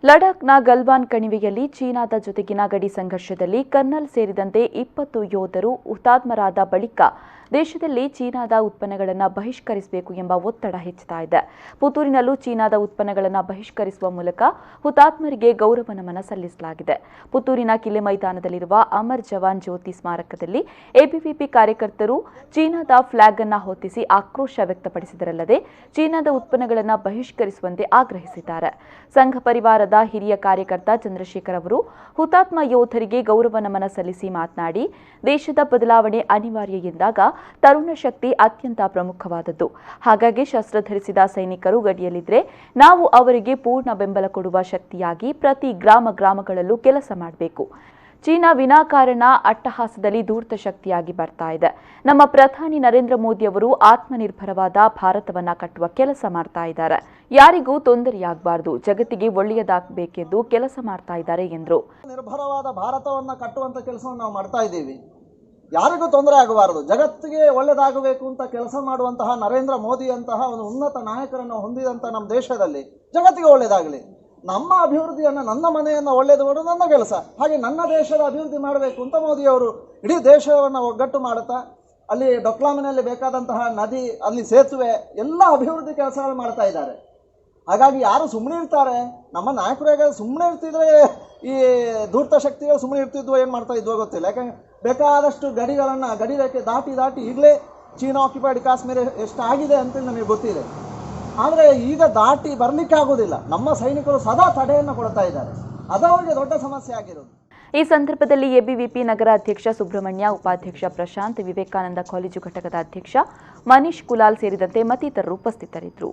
ಲಡಾಖ್ನ ಗಲ್ವಾನ್ ಕಣಿವೆಯಲ್ಲಿ ಚೀನಾದ ಜೊತೆಗಿನ ಗಡಿ ಸಂಘರ್ಷದಲ್ಲಿ ಕರ್ನಲ್ ಸೇರಿದಂತೆ 20 ಯೋಧರು ಹುತಾತ್ಮರಾದ ಬಳಿಕ ದೇಶದಲ್ಲಿ ಚೀನಾದ ಉತ್ಪನ್ನಗಳನ್ನು ಬಹಿಷ್ಕರಿಸಬೇಕು ಎಂಬ ಒತ್ತಡ ಹೆಚ್ಚುತ್ತಾ ಇದೆ. ಪುತ್ತೂರಿನಲ್ಲೂ ಚೀನಾದ ಉತ್ಪನ್ನಗಳನ್ನು ಬಹಿಷ್ಕರಿಸುವ ಮೂಲಕ ಹುತಾತ್ಮರಿಗೆ ಗೌರವ ನಮನ ಸಲ್ಲಿಸಲಾಗಿದೆ. ಪುತ್ತೂರಿನ ಕಿಲೆ ಮೈದಾನದಲ್ಲಿರುವ ಅಮರ್ ಜವಾನ್ ಜ್ಯೋತಿ ಸ್ಮಾರಕದಲ್ಲಿ ಎಬಿವಿಪಿ ಕಾರ್ಯಕರ್ತರು ಚೀನಾದ ಫ್ಲಾಗ್ ಅನ್ನು ಹೊತ್ತಿಸಿ ಆಕ್ರೋಶ ವ್ಯಕ್ತಪಡಿಸಿದರಲ್ಲದೆ ಚೀನಾದ ಉತ್ಪನ್ನಗಳನ್ನು ಬಹಿಷ್ಕರಿಸುವಂತೆ ಆಗ್ರಹಿಸಿದ್ದಾರೆ. ಸಂಘ ಪರಿವಾರದ ಹಿರಿಯ ಕಾರ್ಯಕರ್ತ ಚಂದ್ರಶೇಖರ್ ಅವರು ಹುತಾತ್ಮ ಯೋಧರಿಗೆ ಗೌರವ ನಮನ ಸಲ್ಲಿಸಿ ಮಾತನಾಡಿ, ದೇಶದ ಬದಲಾವಣೆ ಅನಿವಾರ್ಯ ಎಂದಾಗ ತರುಣ ಶಕ್ತಿ ಅತ್ಯಂತ ಪ್ರಮುಖವಾದದ್ದು. ಹಾಗಾಗಿ ಶಸ್ತ್ರ ಧರಿಸಿದ ಸೈನಿಕರು ಗಡಿಯಲ್ಲಿದ್ದರೆ ನಾವು ಅವರಿಗೆ ಪೂರ್ಣ ಬೆಂಬಲ ಕೊಡುವ ಶಕ್ತಿಯಾಗಿ ಪ್ರತಿ ಗ್ರಾಮಗಳಲ್ಲೂ ಕೆಲಸ ಮಾಡಬೇಕು. ಚೀನಾ ವಿನಾಕಾರಣ ಅಟ್ಟಹಾಸದಲ್ಲಿ ಧೂರ್ತ ಶಕ್ತಿಯಾಗಿ ಬರ್ತಾ ಇದೆ. ನಮ್ಮ ಪ್ರಧಾನಿ ನರೇಂದ್ರ ಮೋದಿ ಅವರು ಆತ್ಮನಿರ್ಭರವಾದ ಭಾರತವನ್ನ ಕಟ್ಟುವ ಕೆಲಸ ಮಾಡ್ತಾ ಇದ್ದಾರೆ. ಯಾರಿಗೂ ತೊಂದರೆಯಾಗಬಾರದು, ಜಗತ್ತಿಗೆ ಒಳ್ಳೆಯದಾಗಬೇಕೆಂದು ಕೆಲಸ ಮಾಡ್ತಾ ಇದ್ದಾರೆ ಎಂದರು. ನಿರ್ಭರವಾದ ಭಾರತವನ್ನ ಕಟ್ಟುವಂತ ಕೆಲಸವನ್ನು ನಾವು ಮಾಡ್ತಾ ಇದ್ದೀವಿ. ಯಾರಿಗೂ ತೊಂದರೆ ಆಗಬಾರದು, ಜಗತ್ತಿಗೆ ಒಳ್ಳೆಯದಾಗಬೇಕು ಅಂತ ಕೆಲಸ ಮಾಡುವಂತಹ ನರೇಂದ್ರ ಮೋದಿ ಅಂತಹ ಒಂದು ಉನ್ನತ ನಾಯಕರನ್ನು ಹೊಂದಿದಂತಹ ನಮ್ಮ ದೇಶದಲ್ಲಿ ಜಗತ್ತಿಗೆ ಒಳ್ಳೆಯದಾಗಲಿ. ನಮ್ಮ ಅಭಿವೃದ್ಧಿಯನ್ನು, ನನ್ನ ಮನೆಯನ್ನು ಒಳ್ಳೆಯದು ಮಾಡೋದು ನನ್ನ ಕೆಲಸ. ಹಾಗೆ ನನ್ನ ದೇಶದ ಅಭಿವೃದ್ಧಿ ಮಾಡಬೇಕು ಅಂತ ಮೋದಿಯವರು ಇಡೀ ದೇಶವನ್ನು ಒಗ್ಗಟ್ಟು ಮಾಡುತ್ತಾ ಅಲ್ಲಿ ಡೊಕ್ಲಾಮಿನಲ್ಲಿ ಬೇಕಾದಂತಹ ನದಿ, ಅಲ್ಲಿ ಸೇತುವೆ, ಎಲ್ಲ ಅಭಿವೃದ್ಧಿ ಕೆಲಸಗಳು ಮಾಡ್ತಾ ಇದ್ದಾರೆ. ಹಾಗಾಗಿ ಯಾರು ಸುಮ್ಮನೆ ಇರ್ತಾರೆ? ನಮ್ಮ ನಾಯಕರಾಗ ಸುಮ್ಮನೆ ಇರ್ತಿದ್ರೆ ಈ ಧೂರ್ತ ಶಕ್ತಿಗಳು ಸುಮ್ಮನೆ ಇರ್ತಿದ್ವೋ ಏನು ಮಾಡ್ತಾ ಇದ್ವೋ ಗೊತ್ತಿಲ್ಲ. ಯಾಕಂದ್ರೆ ಬೇಕಾದಷ್ಟು ಗಡಿ ರೇಖೆ ದಾಟಿ ಈಗಲೇ ಚೀನಾ ಆಕ್ಯುಪೈಡ್ ಕಾಶ್ಮೀರ ಎಷ್ಟಾಗಿದೆ ಅಂತ ನಮಗೆ ಗೊತ್ತಿದೆ. ಆದರೆ ಈಗ ದಾಟಿ ಬರಲಿಕ್ಕೆ ಆಗೋದಿಲ್ಲ. ನಮ್ಮ ಸೈನಿಕರು ಸದಾ ತಡೆಯನ್ನು ಕೊಡ್ತಾ ಇದ್ದಾರೆ. ಅದು ಅವರಿಗೆ ದೊಡ್ಡ ಸಮಸ್ಯೆ ಆಗಿರೋದು. ಈ ಸಂದರ್ಭದಲ್ಲಿ ಎಬಿವಿಪಿ ನಗರ ಅಧ್ಯಕ್ಷ ಸುಬ್ರಹ್ಮಣ್ಯ, ಉಪಾಧ್ಯಕ್ಷ ಪ್ರಶಾಂತ್, ವಿವೇಕಾನಂದ ಕಾಲೇಜು ಘಟಕದ ಅಧ್ಯಕ್ಷ ಮನೀಶ್ ಕುಲಾಲ್ ಸೇರಿದಂತೆ ಮತ್ತಿತರರು ಉಪಸ್ಥಿತರಿದ್ದರು.